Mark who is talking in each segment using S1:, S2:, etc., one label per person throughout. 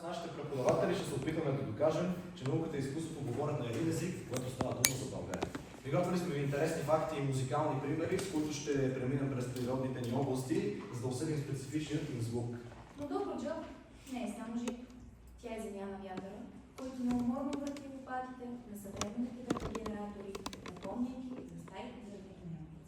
S1: нашите преподаватели ще се опитаме да докажем, че науката и изкуството говорят на един език, което става дума за България. Приготвили сме ви интересни факти и музикални примери, с които ще преминем през природните ни области, за да усетим специфичният им звук.
S2: Но добро, Джо, не е само жив. Тя е земя на вятъра, който неуморно върти лопатите на съвременните генератори, напомняйки за старите дървени мелници.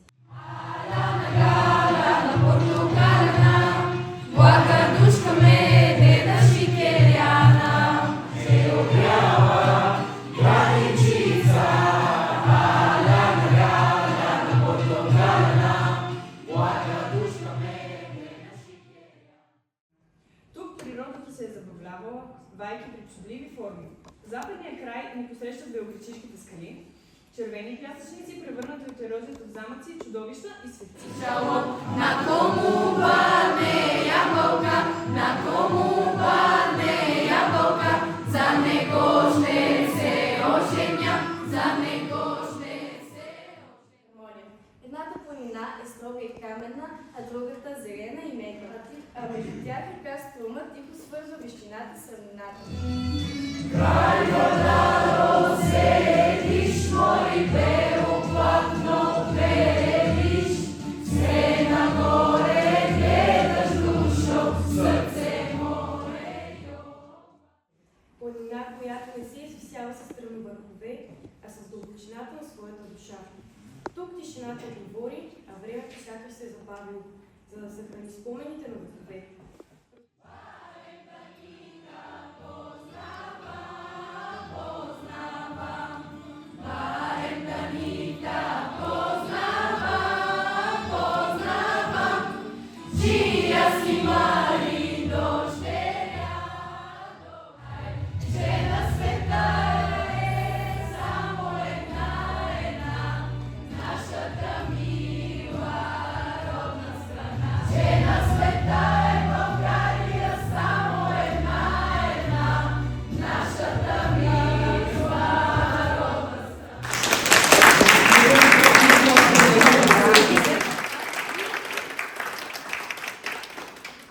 S3: Тук природата се е забавлявала, вайки при чудливи форми. В западния край ни посрещат белогречишките скали, червени пясъчници, превърнати от ерозията в замъци, чудовища и светци.
S4: На кому падне ябълка, на кому падне ябълка, за него ще се оженя, за него ще се
S2: Моля, едната планина е строга и каменна, а другата зелена и мека. А между тях река Струма тихо свързва вещината с равнината.
S4: край вода седиш, мой белоплатно певиш, все нагоре гледаш душо, сърце мое.
S3: Планина, която не се извисява с стръмни върхове, а с дълбочината на своята душа. Тук тишината говори, а времето сякаш се е забавило, за да съхрани спомените на векове.